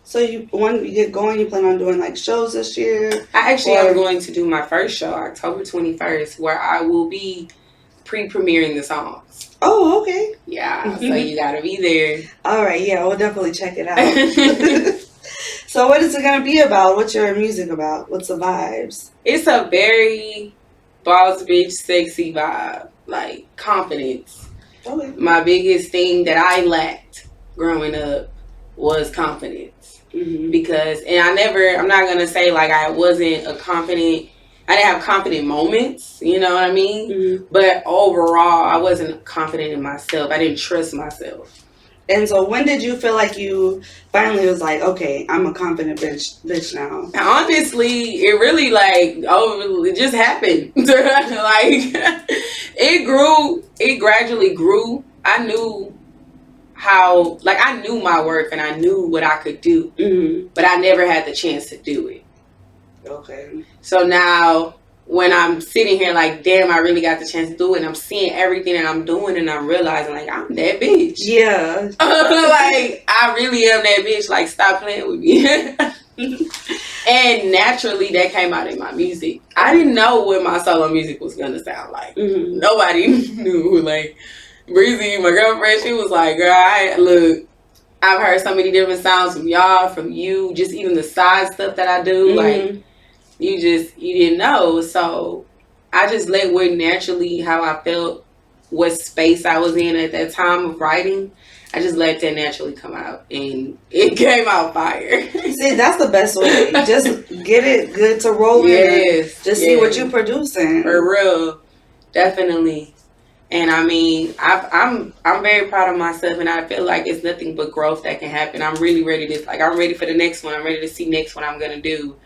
So when you get going, you plan on doing like shows this year? I actually am going to do my first show October 21st, where I will be pre-premiering the songs. Oh, okay. Yeah, so you gotta be there. All right, yeah, we'll definitely check it out. So what is it gonna be about? What's your music about? What's the vibes? It's a very boss bitch sexy vibe, like confidence. Okay. My biggest thing that I lacked growing up was confidence. Because, and I'm not gonna say like I wasn't I didn't have confident moments, you know what I mean? But overall, I wasn't confident in myself. I didn't trust myself. And so when did you feel like you finally was like, okay, I'm a confident bitch now? Honestly, it really it just happened. Like, it gradually grew. I knew I knew my worth and I knew what I could do, but I never had the chance to do it. Okay. So now when I'm sitting here like, damn, I really got the chance to do it, and I'm seeing everything that I'm doing, and I'm realizing like, I'm that bitch. Yeah. Like, I really am that bitch. Like, stop playing with me. And naturally that came out in my music. I didn't know what my solo music was gonna sound like. Nobody knew. Like, Breezy, my girlfriend, she was like, girl, I've heard so many different sounds from y'all, from you, just even the side stuff that I do. Like, you didn't know. So I just let what naturally how I felt, what space I was in at that time of writing. I just let that naturally come out, and it came out fire. See, that's the best way. Just get it good to roll in. Just see what you're producing. For real, definitely. And I mean, I'm very proud of myself, and I feel like it's nothing but growth that can happen. I'm really ready to I'm ready for the next one. I'm ready to see next what I'm gonna do,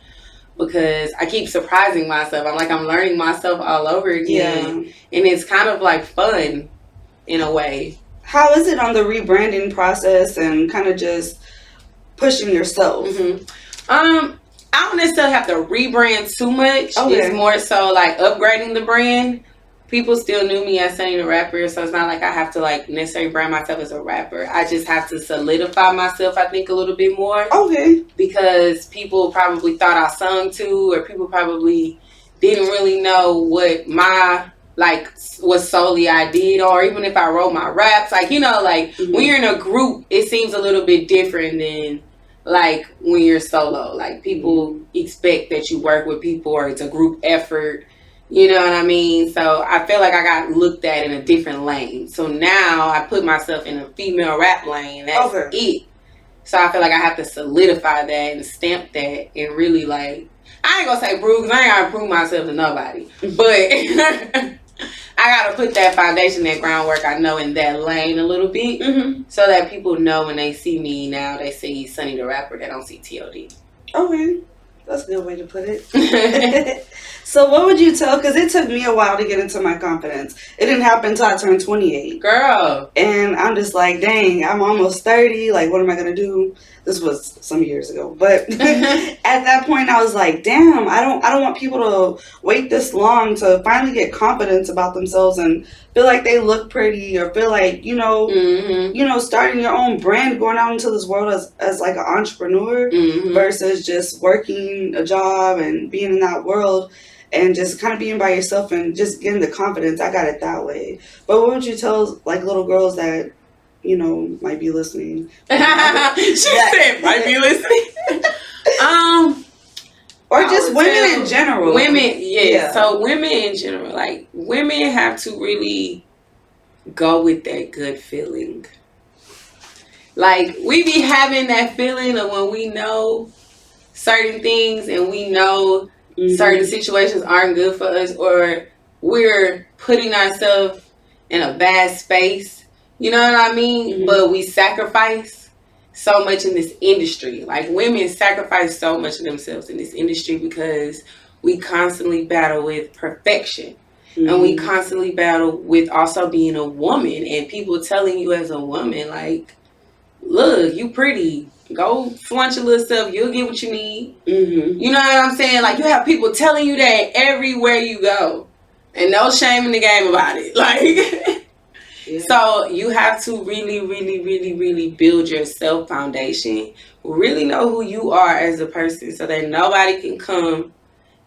because I keep surprising myself. I'm learning myself all over again, and it's kind of like fun in a way. How is it on the rebranding process and kind of just pushing yourself? I don't necessarily have to rebrand too much. It's more so like upgrading the brand. People still knew me as Sunnitharapper, so it's not like I have to like necessarily brand myself as a rapper. I just have to solidify myself, I think, a little bit more. Okay. Because people probably thought I sung too, or people probably didn't really know what what solely I did, or even if I wrote my raps, like, you know, like when you're in a group, it seems a little bit different than like when you're solo. Like, people expect that you work with people, or it's a group effort. You know what I mean? So I feel like I got looked at in a different lane. So now I put myself in a female rap lane. That's it. So I feel like I have to solidify that and stamp that, and really, like, I ain't gonna say prove, because I ain't gotta prove myself to nobody. But I gotta put that foundation, that groundwork I know in that lane a little bit, so that people know when they see me now, they see Sunnitharapper, they don't see TOD. Okay. That's a good way to put it. So what would you tell, because it took me a while to get into my confidence. It didn't happen until I turned 28. Girl. And I'm just like, dang, I'm almost 30. Like, what am I going to do? This was some years ago. But at that point, I was like, damn, I don't want people to wait this long to finally get confidence about themselves and feel like they look pretty, or feel like, starting your own brand, going out into this world as like an entrepreneur, versus just working a job and being in that world and just kind of being by yourself and just getting the confidence. I got it that way. But what would you tell like little girls that, might be listening? She said might be listening. Or just women in general. Women, yeah. So women in general, like, women have to really go with that good feeling. Like, we be having that feeling of when we know certain things, and we know certain situations aren't good for us, or we're putting ourselves in a bad space. You know what I mean? But we sacrifice so much in this industry. Like, women sacrifice so much of themselves in this industry because we constantly battle with perfection. And we constantly battle with also being a woman, and people telling you as a woman, like, look, you pretty. Go flaunt your little stuff. You'll get what you need. You know what I'm saying? Like, you have people telling you that everywhere you go. And no shame in the game about it. Like, Yeah. So you have to really, really, really, really build your self foundation. Really know who you are as a person so that nobody can come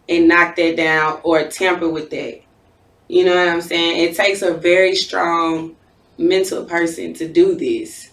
and knock that down or tamper with that. You know what I'm saying? It takes a very strong mental person to do this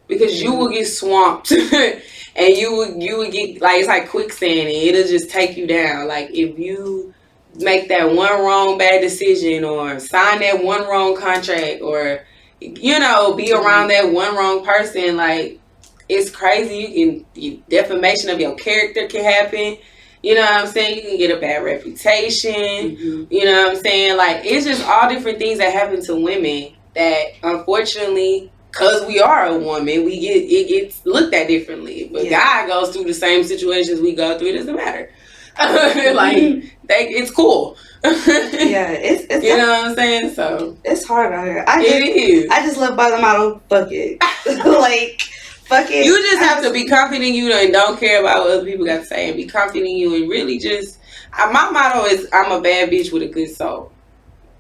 because you will get swamped and you would get like it's like quicksand and it'll just take you down. Like if you make that one wrong bad decision or sign that one wrong contract or be around that one wrong person, like it's crazy. Defamation of your character can happen. You know what I'm saying? You can get a bad reputation. You know what I'm saying? Like, it's just all different things that happen to women that, unfortunately, because we are a woman, it gets looked at differently. But God goes through the same situations we go through. It doesn't matter. It's cool. It's you know what I'm saying? So it's hard out here. It is. I just live by the motto, fuck it. Like, fuck it. You just have to be confident in you and don't care about what other people got to say and be confident in you and really just. My motto is I'm a bad bitch with a good soul.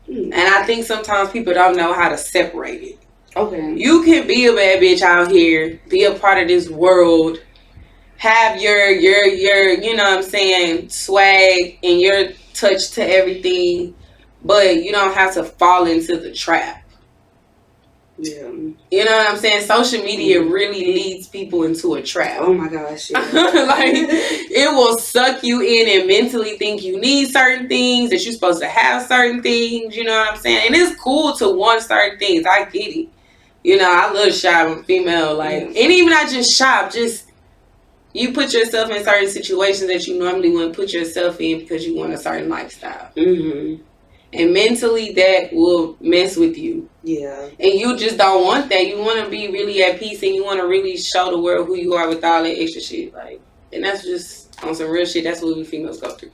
And I think sometimes people don't know how to separate it. Okay. You can be a bad bitch out here, be a part of this world, have your you know what I'm saying, swag and your touch to everything, but you don't have to fall into the trap. Yeah. You know what I'm saying? Social media really leads people into a trap. Oh my gosh. Yeah. Like, it will suck you in and mentally think you need certain things, that you're supposed to have certain things. You know what I'm saying? And it's cool to want certain things. I get it. You know, I love shop. I'm female. Like, and even not just shop, just you put yourself in certain situations that you normally wouldn't put yourself in because you want a certain lifestyle. And mentally, that will mess with you. Yeah. And you just don't want that. You want to be really at peace and you want to really show the world who you are with all that extra shit. Like, and that's just on some real shit. That's what we females go through.